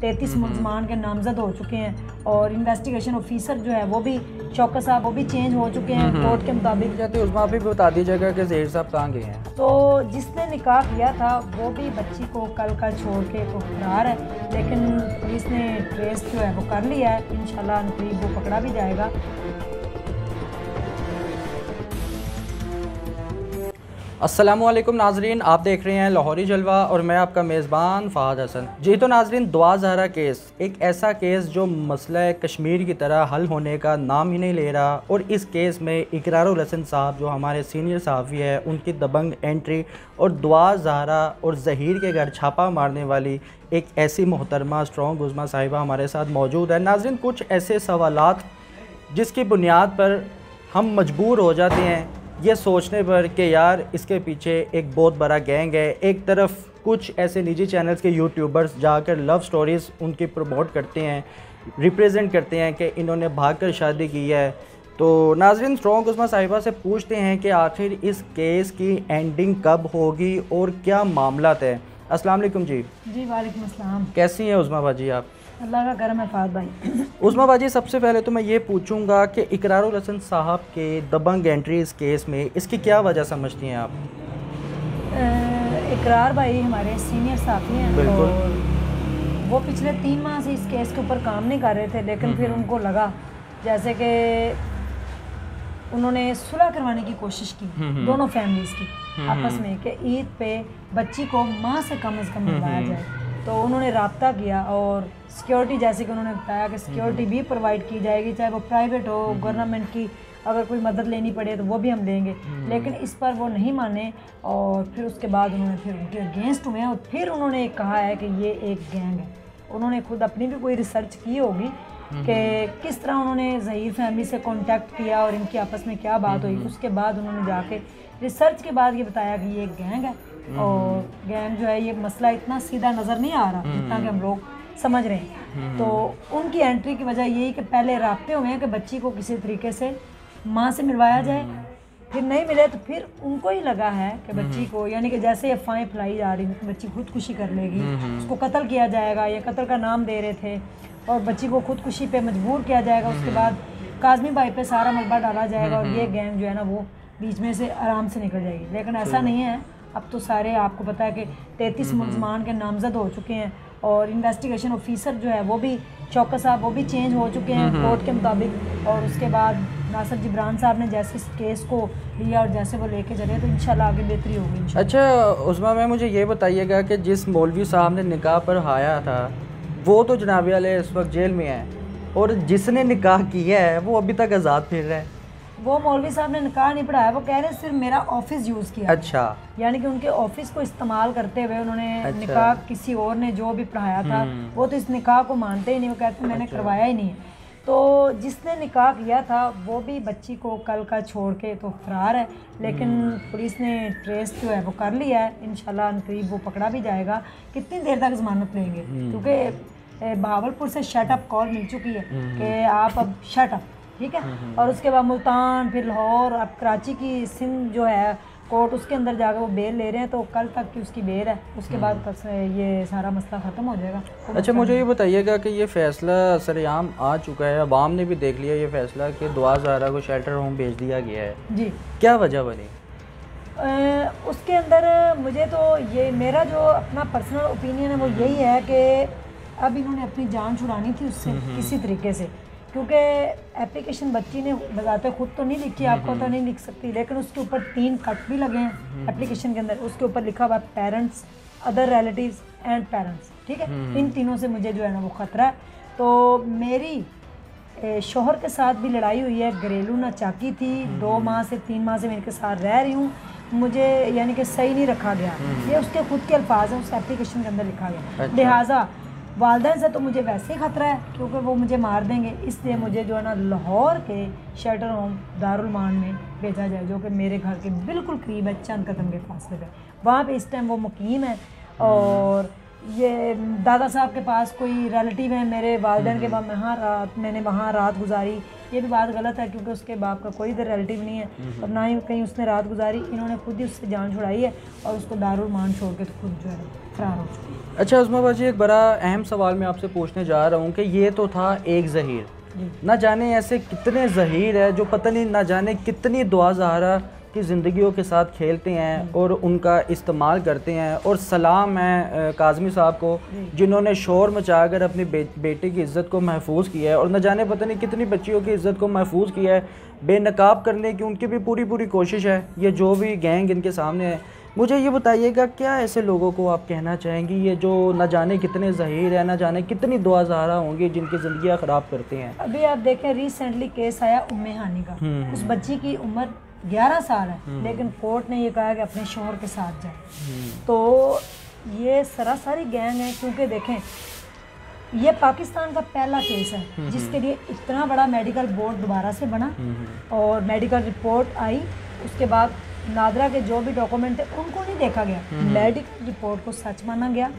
33 मुलजमान के नामजद हो चुके हैं और इन्वेस्टिगेशन ऑफिसर जो है वो भी शौकत साहब वो भी चेंज हो चुके हैं कोर्ट के मुताबिक। जाते उस वहाँ पे भी बता दीजिएगा कि ज़हीर साहब कहाँ गए हैं। तो जिसने निकाह किया था वो भी बच्ची को कल का छोड़ के तो फरार है, लेकिन पुलिस ने ट्रेस जो है वो कर लिया है। इंशाल्लाह करीब वो पकड़ा भी जाएगा। अस्सलामुअलैकुम नाजरीन, आप देख रहे हैं लाहौरी जलवा और मैं आपका मेज़बान फ़ाहद हसन। जी तो नाजरीन, दुआ ज़हरा केस एक ऐसा केस जो मसला कश्मीर की तरह हल होने का नाम ही नहीं ले रहा और इस केस में इकरारुल हसन साहब जो हमारे सीनियर सहाफ़ी है उनकी दबंग एंट्री और दुआ ज़हरा और ज़हीर के घर छापा मारने वाली एक ऐसी मोहतरमा स्ट्रॉन्ग उज़्मा साहिबा हमारे साथ मौजूद है। नाजरीन, कुछ ऐसे सवालात जिसकी बुनियाद पर हम मजबूर हो जाते हैं ये सोचने पर कि यार इसके पीछे एक बहुत बड़ा गैंग है। एक तरफ कुछ ऐसे निजी चैनल्स के यूट्यूबर्स जाकर लव स्टोरीज़ उनकी प्रमोट करते हैं, रिप्रेजेंट करते हैं कि इन्होंने भागकर शादी की है। तो नाज़रीन, स्ट्रॉन्ग उज़्मा साहिबा से पूछते हैं कि आखिर इस केस की एंडिंग कब होगी और क्या मामला है। अस्सलाम वालेकुम जी। जी वालेकुम अस्सलाम। कैसी हैं उज़्मा बाजी आप? अल्लाह का करम है फ़ाद भाई। उज़्मा बाजी, सबसे पहले तो मैं ये पूछूंगा कि इकरारुल हसन साहब के दबंग एंट्री इस केस में इसकी क्या वजह समझती हैं आप? इकरार भाई हमारे सीनियर साथी हैं और वो पिछले 3 माह से इस केस के ऊपर काम नहीं कर रहे थे, लेकिन फिर उनको लगा जैसे कि उन्होंने सुलह करवाने की कोशिश की दोनों फैमिलीज़ की आपस में कि ईद पे बच्ची को माँ से कम मिलवाया जाए। तो उन्होंने रब्ता किया और सिक्योरिटी, जैसे कि उन्होंने बताया कि सिक्योरिटी भी प्रोवाइड की जाएगी, चाहे वो प्राइवेट हो, गवर्नमेंट की अगर कोई मदद लेनी पड़े तो वो भी हम लेंगे। लेकिन इस पर वो नहीं माने और फिर उसके बाद उन्होंने फिर उनके अगेंस्ट हुए और फिर उन्होंने कहा है कि ये एक गैंग है। उन्होंने खुद अपनी भी कोई रिसर्च की होगी कि किस तरह उन्होंने ज़हीर फैमिली से कांटेक्ट किया और इनकी आपस में क्या बात हुई। उसके बाद उन्होंने जाके रिसर्च के बाद ये बताया कि ये एक गैंग है और गैंग जो है ये मसला इतना सीधा नज़र नहीं आ रहा जितना कि हम लोग समझ रहे हैं। तो उनकी एंट्री की वजह यही कि पहले राब्ते हुए हैं कि बच्ची को किसी तरीके से माँ से मिलवाया जाए, फिर नहीं मिले तो फिर उनको ही लगा है कि बच्ची को, यानी कि जैसे अफवाहें फैलाई जा रही थी बच्ची खुदकुशी कर लेगी, उसको कत्ल किया जाएगा, ये कत्ल का नाम दे रहे थे और बच्ची को खुदकुशी पे मजबूर किया जाएगा। उसके बाद काज़मी भाई पे सारा मलबा डाला जाएगा और ये गैंग जो है ना वो बीच में से आराम से निकल जाएगी। लेकिन ऐसा नहीं है। अब तो सारे आपको पता है कि 33 मुलजमान के नामजद हो चुके हैं और इन्वेस्टिगेशन ऑफिसर जो है वो भी शौकत साहब वो भी चेंज हो चुके हैं कोर्ट के मुताबिक। और उसके बाद नासिर जिब्रान साहब ने जैसे इस केस को लिया और जैसे वो लेके चले तो इंशाल्लाह आगे बेहतरी होगी। अच्छा उस्मा, मैं मुझे ये बताइएगा कि जिस मौलवी साहब ने निकाह पर हाया था वो तो जनाब वाले इस वक्त जेल में है और जिसने निकाह किया है वो अभी तक आज़ाद फिर रहा है। वो मौलवी साहब ने निकाह नहीं पढ़ाया, वो कह रहे हैं सिर्फ मेरा ऑफिस यूज़ किया। अच्छा, यानी कि उनके ऑफिस को इस्तेमाल करते हुए उन्होंने निकाह किसी और ने जो भी पढ़ाया था वो तो इस निकाह को मानते ही नहीं। वो कहते हैं मैंने करवाया ही नहीं है। तो जिसने निकाह किया था वो भी बच्ची को कल का छोड़ के तो फरार है, लेकिन पुलिस ने ट्रेस जो है वो कर लिया है। इंशाल्लाह करीब वो पकड़ा भी जाएगा। कितनी देर तक ज़मानत लेंगे, क्योंकि बहावलपुर से शट अप कॉल मिल चुकी है कि आप अब शट अप, ठीक है। और उसके बाद मुल्तान, फिर लाहौर, अब कराची की सिंध जो है कोर्ट उसके अंदर जाकर वो बेल ले रहे हैं। तो कल तक की उसकी बेल है, उसके बाद कल से ये सारा मसला ख़त्म हो जाएगा। तो अच्छा, मुझे ये बताइएगा कि ये फ़ैसला सरेआम आ चुका है, अवाम ने भी देख लिया ये फ़ैसला कि दुआ ज़हरा को शेल्टर होम भेज दिया गया है जी, क्या वजह बनी? उसके अंदर मुझे तो ये मेरा जो अपना पर्सनल ओपिनियन है वो यही है कि अब इन्होंने अपनी जान छुड़ानी थी उससे किसी तरीके से, क्योंकि एप्लीकेशन बच्ची ने बताते खुद तो नहीं लिखी, आपको तो नहीं लिख सकती, लेकिन उसके ऊपर 3 कट भी लगे हैं एप्लीकेशन के अंदर। उसके ऊपर लिखा हुआ parents, other relatives and parents, ठीक है। इन तीनों से मुझे जो है ना वो ख़तरा है। तो मेरी शोहर के साथ भी लड़ाई हुई है, घरेलू नाचाकी थी, 2 माह से 3 माह से मेरे के साथ रह रही हूँ, मुझे यानी कि सही नहीं रखा गया। ये उसके खुद के अल्फाज हैं, उस एप्लीकेशन के अंदर लिखा गया। लिहाजा वालदैन से तो मुझे वैसे ही ख़तरा है क्योंकि वो मुझे मार देंगे, इसलिए मुझे जो है ना लाहौर के शेल्टर होम दारुल मान में भेजा जाए, जो कि मेरे घर के बिल्कुल करीब है, चंद कदम के फासले पे। वहाँ पे इस टाइम वो मुकीम है और ये दादा साहब के पास कोई रिलेटिव है मेरे वालिदैन के बाद मैंने वहाँ रात गुजारी। ये भी बात गलत है क्योंकि उसके बाप का कोई इधर रिलेटिव नहीं है और ना ही कहीं उसने रात गुजारी। इन्होंने खुद ही उससे जान छुड़ाई है और उसको दारुल मान छोड़ के तो खुद जो है फरार हो चुकी। अच्छा उस्मा बाजी, एक बड़ा अहम सवाल मैं आपसे पूछने जा रहा हूँ कि ये तो था एक ज़हीर, ना जाने ऐसे कितने ज़हीर है जो पता नहीं ना जाने कितनी दुआ ज़हरा की ज़िंदगियों के साथ खेलते हैं और उनका इस्तेमाल करते हैं। और सलाम है काज़मी साहब को जिन्होंने शोर मचाकर अपनी बेटे की इज़्ज़त को महफूज किया है और न जाने पता नहीं कितनी बच्चियों की इज़्ज़त को महफूज किया है। बेनकाब करने की उनकी भी पूरी कोशिश है। ये जो भी गैंग इनके सामने है, मुझे ये बताइएगा क्या ऐसे लोगों को आप कहना चाहेंगी ये जो न जाने कितने ज़हीर है, न जाने कितनी दुआ ज़हरा होंगी जिनकी ज़िंदगियाँ ख़राब करते हैं। अभी आप देखें रिसेंटली केस आया उम्मे हानी का। उस बच्ची की उम्र 11 साल है लेकिन कोर्ट ने ये कहा कि अपने शोहर के साथ जाए। तो ये सरासरी गैंग है क्योंकि देखें ये पाकिस्तान का पहला केस है जिसके लिए इतना बड़ा मेडिकल बोर्ड दोबारा से बना और मेडिकल रिपोर्ट आई। उसके बाद नादरा के जो भी डॉक्यूमेंट थे उनको नहीं देखा गया, मेडिकल रिपोर्ट को सच माना गया।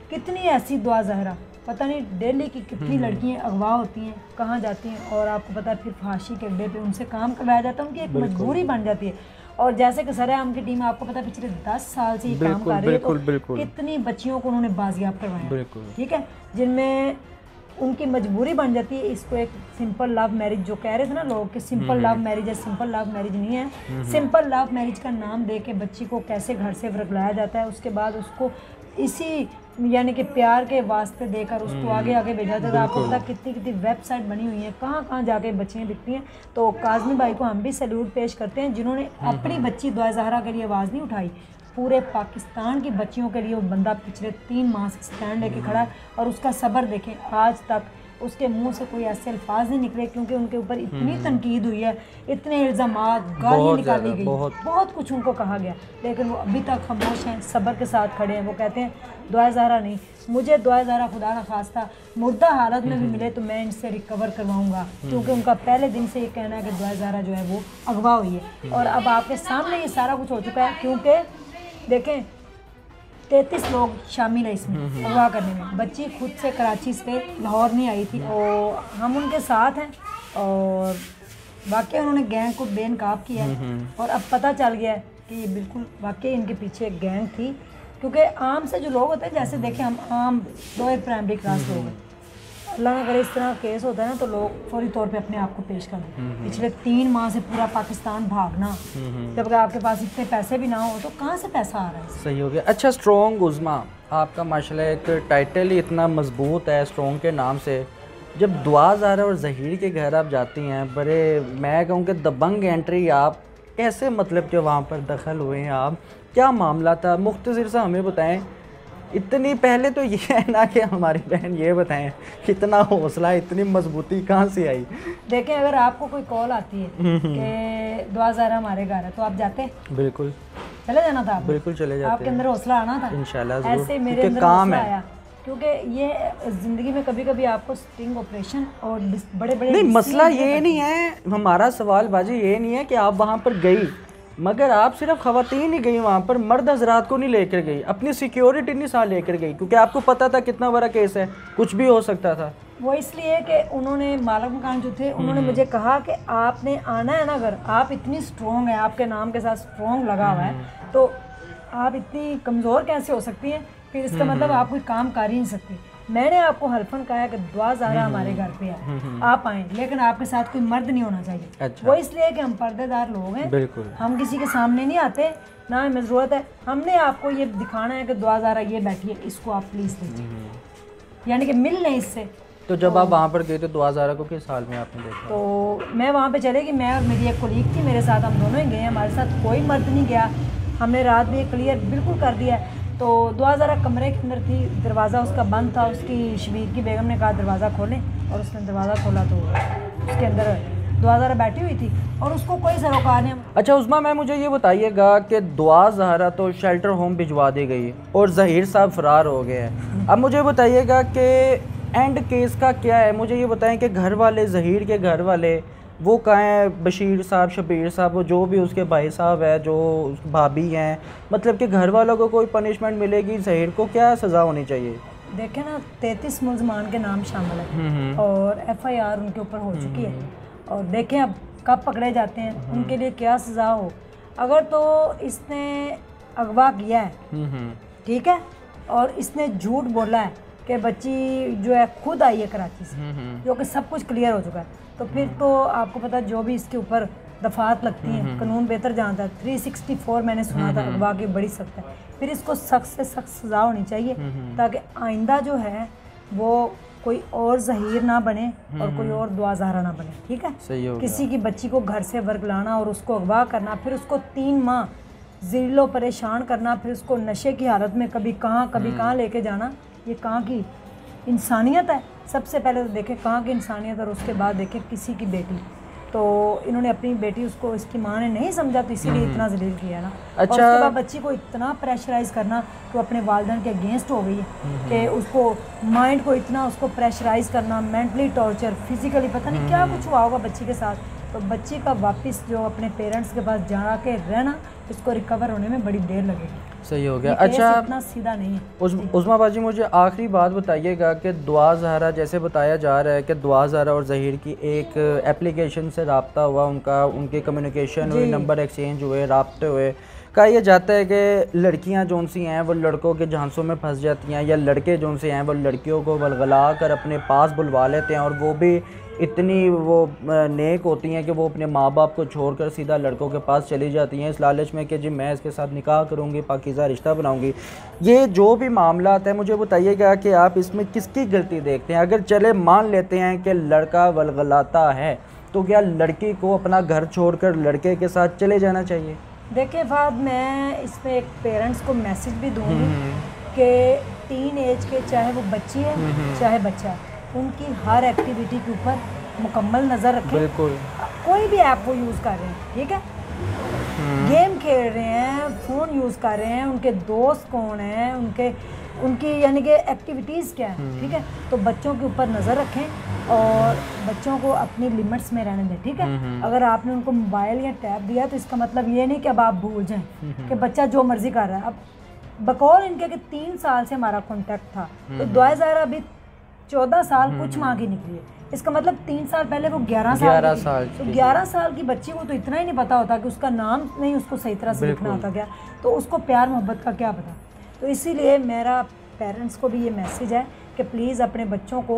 कितनी ऐसी दुआ ज़हरा पता नहीं डेली की कितनी लड़कियां अगवा होती हैं, कहाँ जाती हैं और आपको पता है फिर फांसी के अड्डे पे उनसे काम करवाया जाता है। उनकी एक मजबूरी बन जाती है। और जैसे कि सरेआम की टीम आपको पता है पिछले 10 साल से ये काम कर रही है तो कितनी बच्चियों को उन्होंने बाजियाब करवाया, ठीक है, जिनमें उनकी मजबूरी बन जाती है। इसको एक सिंपल लव मैरिज जो कह रहे थे ना लोग कि सिंपल लव मैरिज है, सिंपल लव मैरिज नहीं है। सिंपल लव मैरिज का नाम दे के बच्ची को कैसे घर से वर्गलाया जाता है, उसके बाद उसको इसी यानी कि प्यार के वास्ते देकर उसको आगे आगे भेजा जाता है। आपको पता कितनी वेबसाइट बनी हुई है, कहाँ कहाँ जाके बच्चियाँ बिकती हैं। तो काज़मी भाई को हम भी सैल्यूट पेश करते हैं जिन्होंने अपनी बच्ची दुआ ज़हरा के लिए आवाज़ नहीं उठाई। पूरे पाकिस्तान की बच्चियों के लिए वो बंदा पिछले 3 माह से स्टैंड लेके खड़ा है और उसका सब्र देखें। आज तक उसके मुंह से कोई ऐसे अल्फाज नहीं निकले क्योंकि उनके ऊपर इतनी तनकीद हुई है, इतने इल्ज़ामात, गालियाँ निकाली गई, बहुत कुछ उनको कहा गया, लेकिन वो अभी तक खामोश हैं, सब्र के साथ खड़े हैं। वो कहते हैं दुआ ज़हरा नहीं, मुझे दुआ ज़हरा खुदा ना खास्ता मुर्दा हालत में भी मिले तो मैं इनसे रिकवर करवाऊंगा, क्योंकि उनका पहले दिन से ये कहना है कि दुआ ज़हरा जो है वो अगवा हुई है। और अब आपके सामने ये सारा कुछ हो चुका है क्योंकि देखें 33 लोग शामिल है इसमें अगवा करने में। बच्ची खुद से कराची से लाहौर नहीं आई थी और हम उनके साथ हैं और वाकई उन्होंने गैंग को बेनकाब किया है। और अब पता चल गया है कि ये बिल्कुल वाकई इनके पीछे एक गैंग थी क्योंकि आम से जो लोग होते हैं, जैसे देखें हम आम लोअर प्राइमरी क्लास लोग हैं, अल्लाह ना करे इस तरह केस होता है ना तो लोग फौरी तौर पे अपने आप को पेश कर दें। पिछले 3 माह से पूरा पाकिस्तान भागना, जब अगर आपके पास इतने पैसे भी ना हो तो कहाँ से पैसा आ रहा है। सही हो गया। अच्छा स्ट्रॉन्ग उज़्मा, आपका माशाल्लाह एक टाइटल ही इतना मजबूत है स्ट्रॉन्ग के नाम से। जब दुआ ज़हरा और ज़हीर के घर आप जाती हैं, बड़े मैं कहूँ कि दबंग एंट्री, आप कैसे मतलब कि वहाँ पर दखल हुए हैं आप, क्या मामला था, मुख्तसर से हमें बताएं। इतनी पहले तो ये है ना कि हमारी बहन ये बताएं कितना हौसला, इतनी मजबूती कहाँ से आई। देखें अगर आपको कोई कॉल आती है कि दुआ ज़हरा हमारे घर है तो आप जाते? बिल्कुल चले जाना था आप, बिल्कुल चले जाते। आपके अंदर हौसला आना था इंशाल्लाह। ऐसे मेरे अंदर हौसला आया क्योंकि ये ज़िंदगी में कभी कभी आपको स्टिंग ऑपरेशन और बड़े बड़े नहीं, मसला ये नहीं है, हमारा सवाल बाजी ये नहीं है कि आप वहाँ पर गई, मगर आप सिर्फ ख़वातीन ही गई वहाँ पर, मर्द हजरात को नहीं लेकर गई, अपनी सिक्योरिटी नहीं साथ लेकर गई क्योंकि आपको पता था कितना बड़ा केस है, कुछ भी हो सकता था। वो इसलिए कि उन्होंने मालिक मकान जो थे उन्होंने मुझे कहा कि आपने आना है ना, अगर आप इतनी स्ट्रॉन्ग है, आपके नाम के साथ स्ट्रॉन्ग लगा हुआ है तो आप इतनी कमज़ोर कैसे हो सकती हैं, फिर इसका मतलब आप कोई काम कर ही नहीं सकती। मैंने आपको हल्फन कहा है कि दुआ ज़हरा हमारे घर पे है, आप आएँ, लेकिन आपके साथ कोई मर्द नहीं होना चाहिए। अच्छा। वो इसलिए कि हम पर्देदार लोग हैं, बिल्कुल हम किसी के सामने नहीं आते, ना हमें ज़रूरत है, हमने आपको ये दिखाना है कि दुआ ज़हरा ये बैठी है, इसको आप प्लीज़ लीजिए, यानी कि मिल लें इससे। तो जब आप वहाँ पर गए तो दुआ ज़हरा को किस हाल में आपने देखा? तो मैं वहाँ पे चले गई, मैं और मेरी एक कोलीग थी मेरे साथ, हम दोनों ही गए, हमारे साथ कोई मर्द नहीं गया, हमने रात भी क्लियर बिल्कुल कर दिया। तो दुआ ज़हरा कमरे के अंदर थी, दरवाज़ा उसका बंद था, उसकी शबीर की बेगम ने कहा दरवाज़ा खोलें और उसने दरवाज़ा खोला तो उसके अंदर दुआ ज़हरा बैठी हुई थी और उसको कोई सरोकार नहीं। अच्छा उस्मा मैम मुझे ये बताइएगा कि दुआ ज़हरा तो शेल्टर होम भिजवा दी गई और ज़हीर साहब फ़रार हो गए हैं। अब मुझे बताइएगा कि एंड केस का क्या है, मुझे ये बताएं कि घर वाले, ज़हीर के घर वाले वो कहाँ है बशीर साहब, शबीर साहब, वो जो भी उसके भाई साहब है, जो भाभी हैं, मतलब कि घर वालों को कोई पनिशमेंट मिलेगी, ज़हीर को क्या सज़ा होनी चाहिए? देखें ना, 33 मुलजमान के नाम शामिल है और FIR उनके ऊपर हो चुकी है। और देखें अब कब पकड़े जाते हैं, उनके लिए क्या सज़ा हो। अगर तो इसने अगवा किया है, ठीक है, और इसने झूठ बोला है कि बच्ची जो है खुद आई है कराची से, जो कि सब कुछ क्लियर हो चुका है, तो फिर तो आपको पता जो भी इसके ऊपर दफात लगती हैं, कानून बेहतर जानता है। 364 मैंने सुना था अगवा की, बड़ी सख्त है। फिर इसको सख्त से सख्त सज़ा होनी चाहिए ताकि आइंदा जो है वो कोई और ज़हीर ना बने और कोई और दुआ ज़हरा ना बने, ठीक है। सही हो किसी की बच्ची को घर से वर्ग लाना और उसको अगवा करना, फिर उसको 3 माह ज़िल्लो परेशान करना, फिर उसको नशे की हालत में कभी कहाँ लेके जाना, ये कहाँ की इंसानियत है? सबसे पहले तो देखें कहाँ की इंसानियत, और उसके बाद देखें किसी की बेटी। तो इन्होंने अपनी बेटी, उसको इसकी माँ ने नहीं समझा, तो इसीलिए इतना जलील किया ना। अच्छा। और उसके बाद बच्ची को इतना प्रेशराइज करना कि वो अपने वालिदैन के अगेंस्ट हो गई है कि उसको माइंड को इतना उसको प्रेशराइज करना, मेंटली टॉर्चर, फिजिकली पता नहीं क्या कुछ हुआ होगा बच्ची के साथ। तो बच्ची का वापस जो अपने पेरेंट्स के पास जा के रहना, इसको रिकवर होने में बड़ी देर लगेगी। सही हो गया। अच्छा, इतना सीधा नहीं है। उस्मा बाजी, मुझे आखिरी बात बताइएगा कि दुआ ज़हरा, जैसे बताया जा रहा है कि दुआ ज़हरा और ज़हीर की एक एप्लीकेशन से रब्ता हुआ, उनका उनकी कम्युनिकेशन हुई, नंबर एक्सचेंज हुए, रब्ते हुए। कहा यह जाता है कि लड़कियां जो सी हैं वो लड़कों के झांसों में फंस जाती हैं, या लड़के जो से हैं वो लड़कियों को वलगला कर अपने पास बुलवा लेते हैं, और वो भी इतनी वो नेक होती हैं कि वो अपने माँ बाप को छोड़कर सीधा लड़कों के पास चली जाती हैं इस लालच में कि जी मैं इसके साथ निकाह करूँगी, पाकीज़ा रिश्ता बनाऊँगी। ये जो भी मामला है, मुझे बताइएगा कि आप इसमें किसकी गलती देखते हैं? अगर चले मान लेते हैं कि लड़का वलगलाता है, तो क्या लड़की को अपना घर छोड़कर लड़के के साथ चले जाना चाहिए? देखिए फाद, मैं इसमें एक पेरेंट्स को मैसेज भी दूँगी कि टीन एज के, चाहे वो बच्ची है चाहे बच्चा है, उनकी हर एक्टिविटी के ऊपर मुकम्मल नज़र रखें। बिल्कुल। कोई भी ऐप वो यूज़ कर रहे हैं, ठीक है, गेम खेल रहे हैं, फ़ोन यूज़ कर रहे हैं, उनके दोस्त कौन हैं, उनकी यानी कि एक्टिविटीज़ क्या हैं, ठीक है। तो बच्चों के ऊपर नज़र रखें और बच्चों को अपनी लिमिट्स में रहने दें, ठीक है। अगर आपने उनको मोबाइल या टैब दिया तो इसका मतलब ये नहीं कि अब आप भूल जाएं कि बच्चा जो मर्ज़ी कर रहा है। अब बकौल इनके कि 3 साल से हमारा कॉन्टैक्ट था, तो दुआ ज़हरा अभी 14 साल कुछ माह की निकली है, इसका मतलब 3 साल पहले वो 11 साल तो 11 साल की बच्ची को तो इतना ही नहीं पता होता कि उसका नाम नहीं उसको सही तरह से लिखना होता क्या, तो उसको प्यार मोहब्बत का क्या पता। तो इसीलिए मेरा पेरेंट्स को भी ये मैसेज है कि प्लीज़ अपने बच्चों को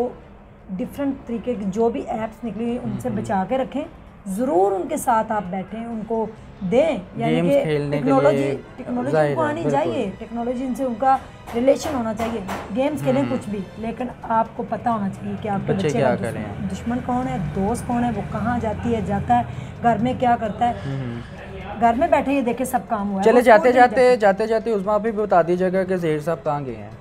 डिफरेंट तरीके की जो भी ऐप्स निकली उनसे बचा के रखें, ज़रूर उनके साथ आप बैठें, उनको दें, यानी कि टेक्नोलॉजी उनको आनी चाहिए, टेक्नोलॉजी इनसे उनका रिलेशन होना चाहिए। गेम्स खेलें कुछ भी, लेकिन आपको पता होना चाहिए कि आपके बच्चे का दुश्मन कौन है, दोस्त कौन है, वो कहाँ जाती है, जाता है, घर में क्या करता है। घर में बैठे ये देखे सब काम हुआ है। चले जाते जाते उस्मा भी बता दीजिएगा कि ज़हीर साहब कहाँ गए हैं?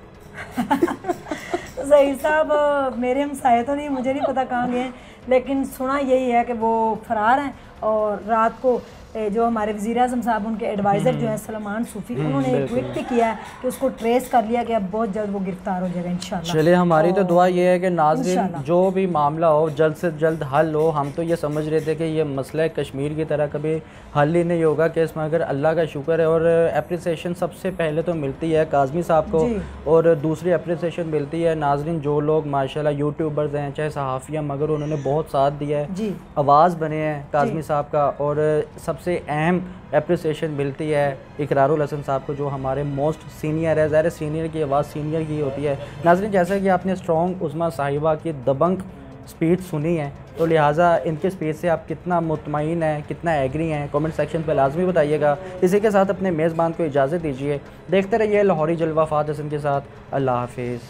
ज़हीर साहब मेरे हमसाये तो नहीं, मुझे नहीं पता कहाँ गए हैं, लेकिन सुना यही है कि वो फरार हैं। और रात को जो हमारे वज़ीर आज़म साहब, उनके एडवाइज़र जो है सलमान सूफ़ी, उन्होंने एक ट्वीट भी किया है कि उसको ट्रेस कर लिया गया, बहुत जल्द वो गिरफ्तार हो जाएगा इंशाल्लाह। चलिए, हमारी तो दुआ ये है कि नाज़रीन जो भी मामला हो जल्द से जल्द हल हो। हम तो ये समझ रहे थे कि ये मसला कश्मीर की तरह कभी हल ही नहीं होगा, कि इसमें अगर अल्लाह का शुक्र है और एप्रिसिएशन सबसे पहले तो मिलती है काज़मी साहब को, और दूसरी एप्रिसिएशन मिलती है नाज़रीन जो लोग माशाल्लाह यूट्यूबर्स हैं, चाहे सहाफ़ियाँ, मगर उन्होंने बहुत साथ दिया है, आवाज़ बने हैं काज़मी साहब का। और सबसे अहम एप्रिसिएशन मिलती है इकरारुल हसन साहब को, जो हमारे मोस्ट सीनियर है। ज़ाहिर सीनियर की आवाज़ सीनियर की होती है। नाज़रीन, जैसा कि आपने स्ट्रॉन्ग उस्मा साहिबा की दबंग स्पीच सुनी है, तो लिहाजा इनके स्पीच से आप कितना मुतमईन हैं, कितना एग्री हैं, कमेंट सेक्शन पर लाजमी बताइएगा। इसी के साथ अपने मेज़बान को इजाज़त दीजिए। देखते रहिए लाहौरी जलवा फ़ाद हसन के साथ। अल्लाह हाफिज़।